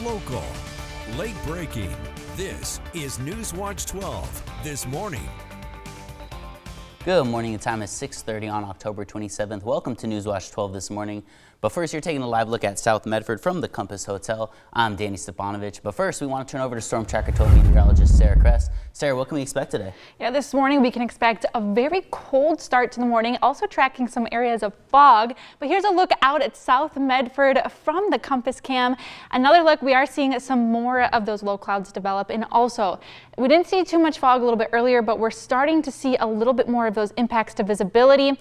local, late breaking. This is Newswatch 12 this morning. Good morning. The time is 6:30 on October 27th. Welcome to Newswatch 12 this morning. But first, you're taking a live look at South Medford from the Compass Hotel. I'm Danny Stepanovich. But first, we want to turn over to Storm Tracker Total Meteorologist Sarah Kress. Sarah, what can we expect today? Yeah, this morning we can expect a very cold start to the morning, also tracking some areas of fog. But here's a look out at South Medford from the Compass Cam. Another look, we are seeing some more of those low clouds develop. And also, we didn't see too much fog a little bit earlier, but we're starting to see a little bit more of those impacts to visibility.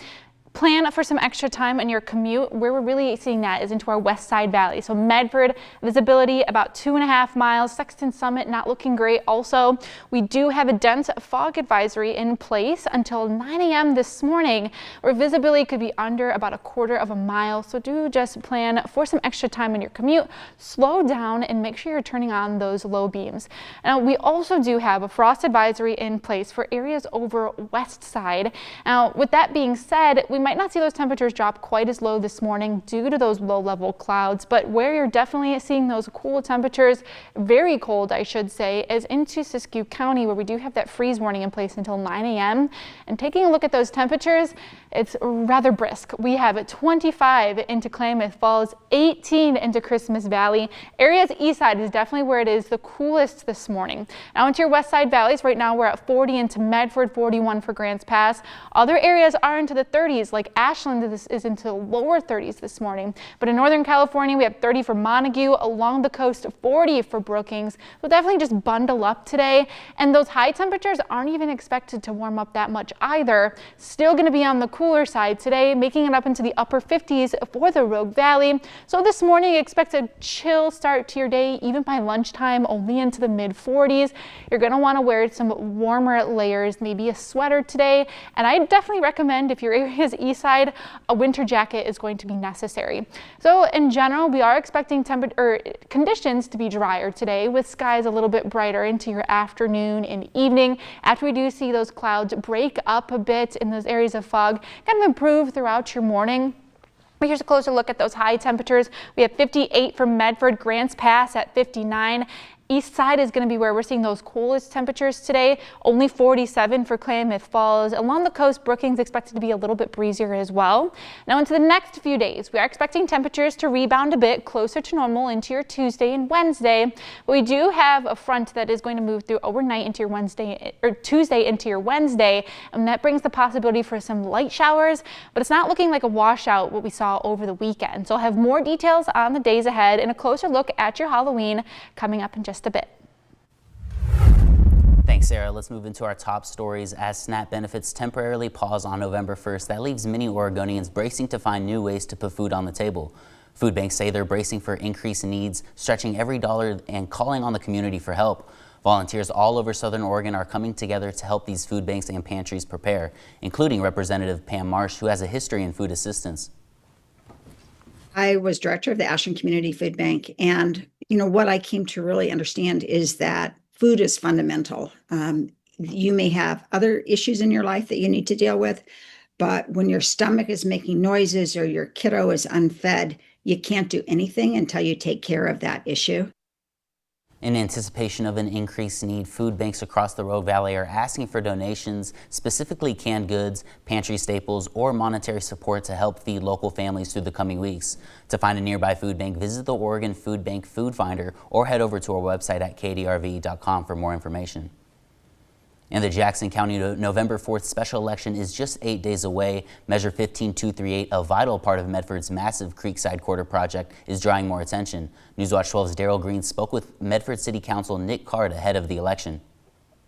Plan for some extra time on your commute. Where we're really seeing that is into our west side valley. So Medford, visibility about 2.5 miles. Sexton Summit not looking great. Also, we do have a dense fog advisory in place until 9 a.m. this morning, where visibility could be under about 1/4 mile. So do just plan for some extra time on your commute. Slow down and make sure you're turning on those low beams. Now, we also do have a frost advisory in place for areas over west side. Now, with that being said, we might not see those temperatures drop quite as low this morning due to those low level clouds, but where you're definitely seeing those cool temperatures, very cold I should say, is into Siskiyou County, where we do have that freeze warning in place until 9 a.m. And taking a look at those temperatures, it's rather brisk. We have 25 into Klamath Falls, 18 into Christmas Valley. Areas east side is definitely where it is the coolest this morning. Now into your west side valleys, right now we're at 40 into Medford, 41 for Grants Pass. Other areas are into the 30s, like Ashland is into lower 30s this morning. But in Northern California, we have 30 for Montague, along the coast 40 for Brookings. So definitely just bundle up today. And those high temperatures aren't even expected to warm up that much either. Still going to be on the cooler side today, making it up into the upper 50s for the Rogue Valley. So this morning, expect a chill start to your day, even by lunchtime, only into the mid 40s. You're going to want to wear some warmer layers, maybe a sweater today. And I definitely recommend, if your area is east side, a winter jacket is going to be necessary. So in general, we are expecting conditions to be drier today, with skies a little bit brighter into your afternoon and evening. After we do see those clouds break up a bit in those areas of fog, kind of improve throughout your morning. But here's a closer look at those high temperatures. We have 58 for Medford, Grants Pass at 59. East side is going to be where we're seeing those coolest temperatures today. Only 47 for Klamath Falls. Along the coast, Brookings expected to be a little bit breezier as well. Now into the next few days, we are expecting temperatures to rebound a bit closer to normal into your Tuesday and Wednesday. But we do have a front that is going to move through overnight into your Tuesday into your Wednesday, and that brings the possibility for some light showers. But it's not looking like a washout what we saw over the weekend. So I'll have more details on the days ahead and a closer look at your Halloween coming up in just a bit. Thanks, Sarah. Let's move into our top stories. As SNAP benefits temporarily pause on November 1st, that leaves many Oregonians bracing to find new ways to put food on the table. Food banks say they're bracing for increased needs, stretching every dollar and calling on the community for help. Volunteers all over Southern Oregon are coming together to help these food banks and pantries prepare, including Representative Pam Marsh, who has a history in food assistance. I was director of the Ashland Community Food Bank, and what I came to really understand is that food is fundamental. You may have other issues in your life that you need to deal with, but when your stomach is making noises or your kiddo is unfed, you can't do anything until you take care of that issue. In anticipation of an increased need, food banks across the Rogue Valley are asking for donations, specifically canned goods, pantry staples, or monetary support to help feed local families through the coming weeks. To find a nearby food bank, visit the Oregon Food Bank Food Finder or head over to our website at kdrv.com for more information. And the Jackson County November 4th special election is just 8 days away. Measure 15238, a vital part of Medford's massive Creekside Quarter project, is drawing more attention. Newswatch 12's Daryl Green spoke with Medford City Council Nick Card ahead of the election.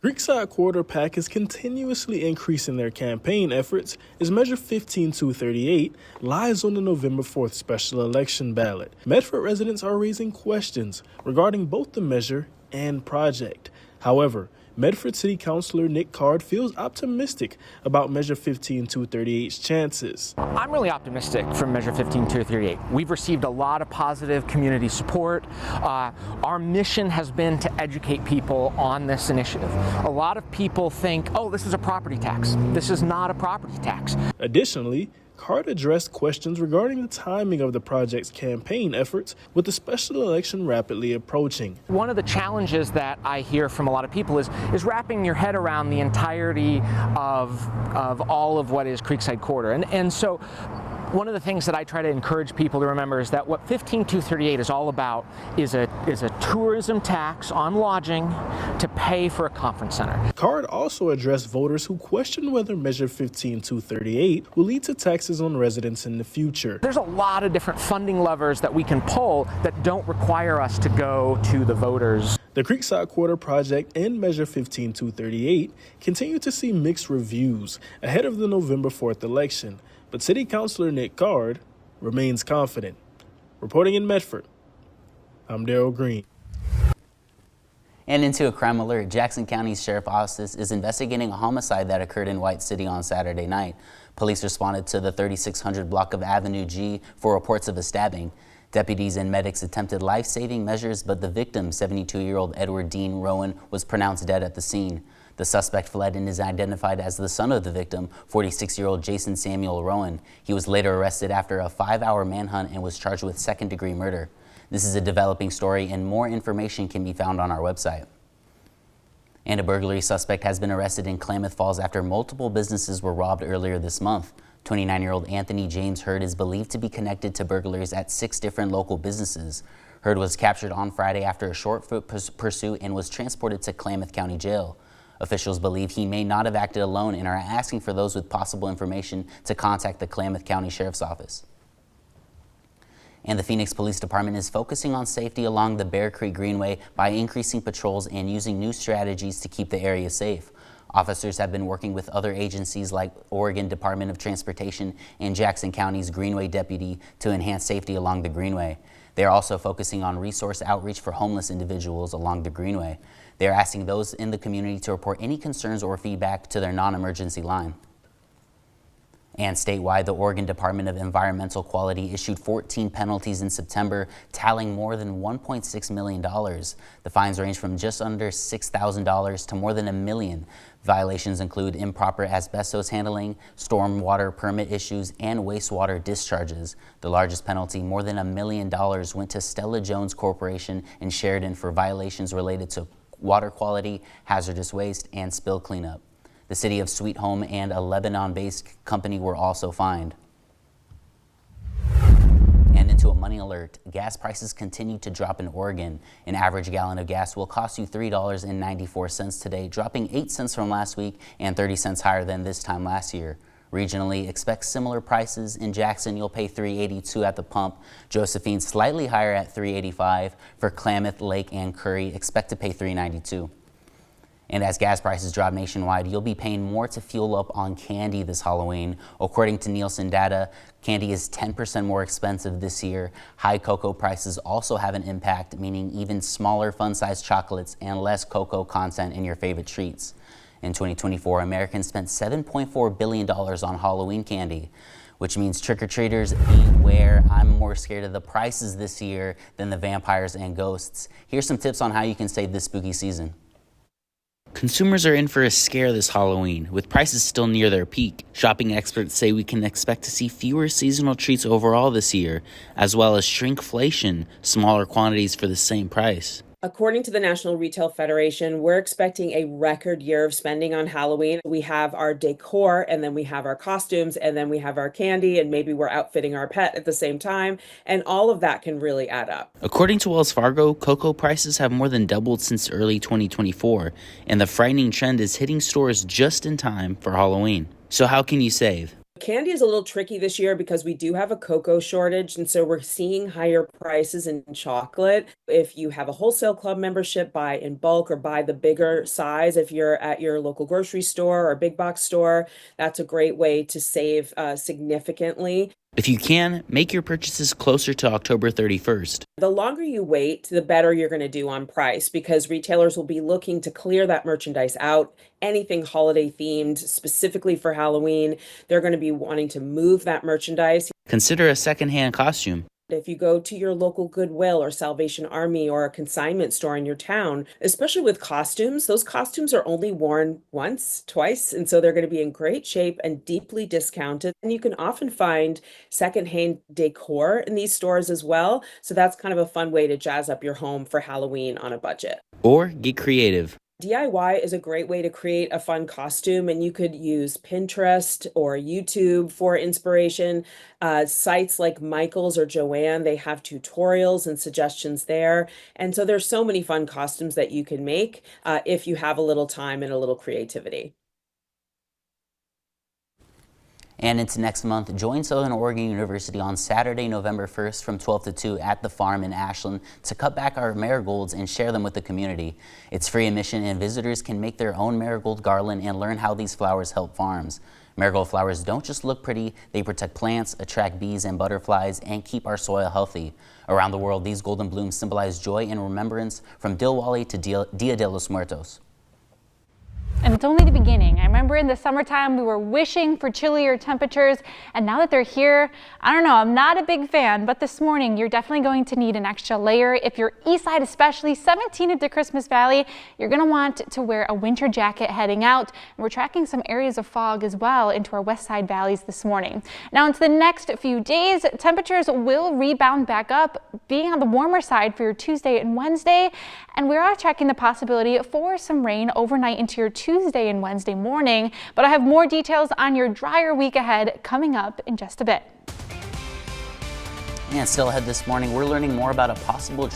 Creekside Quarter PAC is continuously increasing their campaign efforts as Measure 15238 lies on the November 4th special election ballot. Medford residents are raising questions regarding both the measure and project. However, Medford City Councilor Nick Card feels optimistic about Measure 15238's chances. I'm really optimistic for Measure 15238. We've received a lot of positive community support. Our mission has been to educate people on this initiative. A lot of people think, oh, this is a property tax. This is not a property tax. Additionally, Card addressed questions regarding the timing of the project's campaign efforts, with the special election rapidly approaching. One of the challenges that I hear from a lot of people is wrapping your head around the entirety of all of what is Creekside Quarter. And so one of the things that I try to encourage people to remember is that what 15238 is all about is a tourism tax on lodging to pay for a conference center. Card also addressed voters who question whether Measure 15238 will lead to taxes on residents in the future. There's a lot of different funding levers that we can pull that don't require us to go to the voters. The Creekside Quarter project and Measure 15238 continue to see mixed reviews ahead of the November 4th election. But City Councilor Nick Card remains confident. Reporting in Medford, I'm Darryl Green. And into a crime alert, Jackson County's Sheriff's Office is investigating a homicide that occurred in White City on Saturday night. Police responded to the 3600 block of Avenue G for reports of a stabbing. Deputies and medics attempted life-saving measures, but the victim, 72-year-old Edward Dean Rowan, was pronounced dead at the scene. The suspect fled and is identified as the son of the victim, 46-year-old Jason Samuel Rowan. He was later arrested after a 5-hour manhunt and was charged with second-degree murder. This is a developing story, and more information can be found on our website. And a burglary suspect has been arrested in Klamath Falls after multiple businesses were robbed earlier this month. 29-year-old Anthony James Hurd is believed to be connected to burglaries at 6 different local businesses. Hurd was captured on Friday after a short-foot pursuit and was transported to Klamath County Jail. Officials believe he may not have acted alone and are asking for those with possible information to contact the Klamath County Sheriff's Office. And the Phoenix Police Department is focusing on safety along the Bear Creek Greenway by increasing patrols and using new strategies to keep the area safe. Officers have been working with other agencies like Oregon Department of Transportation and Jackson County's Greenway Deputy to enhance safety along the Greenway. They are also focusing on resource outreach for homeless individuals along the Greenway. They are asking those in the community to report any concerns or feedback to their non-emergency line. And statewide, the Oregon Department of Environmental Quality issued 14 penalties in September, tallying more than $1.6 million. The fines range from just under $6,000 to more than $1 million. Violations include improper asbestos handling, stormwater permit issues, and wastewater discharges. The largest penalty, more than $1 million, went to Stella Jones Corporation in Sheridan for violations related to water quality, hazardous waste, and spill cleanup. The city of Sweet Home and a Lebanon-based company were also fined. And into a money alert, gas prices continue to drop in Oregon. An average gallon of gas will cost you $3.94 today, dropping 8 cents from last week and 30 cents higher than this time last year. Regionally, expect similar prices. In Jackson, you'll pay $3.82 at the pump. Josephine slightly higher at $3.85. For Klamath, Lake, and Curry, expect to pay $3.92. And as gas prices drop nationwide, you'll be paying more to fuel up on candy this Halloween. According to Nielsen data, candy is 10% more expensive this year. High cocoa prices also have an impact, meaning even smaller fun-sized chocolates and less cocoa content in your favorite treats. In 2024, Americans spent $7.4 billion on Halloween candy, which means trick-or-treaters beware. I'm more scared of the prices this year than the vampires and ghosts. Here's some tips on how you can save this spooky season. Consumers are in for a scare this Halloween, with prices still near their peak. Shopping experts say we can expect to see fewer seasonal treats overall this year, as well as shrinkflation, smaller quantities for the same price. According to the National Retail Federation, we're expecting a record year of spending on Halloween. We have our decor, and then we have our costumes, and then we have our candy, and maybe we're outfitting our pet at the same time, and all of that can really add up. According to Wells Fargo, cocoa prices have more than doubled since early 2024, and the frightening trend is hitting stores just in time for Halloween. So how can you save? Candy is a little tricky this year because we do have a cocoa shortage, and so we're seeing higher prices in chocolate. If you have a wholesale club membership, buy in bulk or buy the bigger size. If you're at your local grocery store or big box store, that's a great way to save significantly. If you can, make your purchases closer to October 31st. The longer you wait, the better you're going to do on price, because retailers will be looking to clear that merchandise out. Anything holiday themed, specifically for Halloween, they're going to be wanting to move that merchandise. Consider a secondhand costume. If you go to your local Goodwill or Salvation Army or a consignment store in your town, especially with costumes, those costumes are only worn once, twice, and so they're going to be in great shape and deeply discounted. And you can often find secondhand decor in these stores as well. So that's kind of a fun way to jazz up your home for Halloween on a budget. Or get creative. DIY is a great way to create a fun costume, and you could use Pinterest or YouTube for inspiration. Sites like Michael's or Joanne, they have tutorials and suggestions there. And so there's so many fun costumes that you can make if you have a little time and a little creativity. And it's next month. Join Southern Oregon University on Saturday, November 1st from 12 to 2 at the farm in Ashland to cut back our marigolds and share them with the community. It's free admission and visitors can make their own marigold garland and learn how these flowers help farms. Marigold flowers don't just look pretty, they protect plants, attract bees and butterflies, and keep our soil healthy. Around the world, these golden blooms symbolize joy and remembrance from Dilwali to Dia de los Muertos. And it's only the beginning. I remember in the summertime we were wishing for chillier temperatures, and now that they're here, I don't know, I'm not a big fan, but this morning you're definitely going to need an extra layer. If you're east side, especially 17 at the Christmas Valley, you're going to want to wear a winter jacket heading out. And we're tracking some areas of fog as well into our west side valleys this morning. Now into the next few days, temperatures will rebound back up, being on the warmer side for your Tuesday and Wednesday, and we are tracking the possibility for some rain overnight into your Tuesday and Wednesday morning, but I have more details on your drier week ahead coming up in just a bit. And still ahead this morning, we're learning more about a possible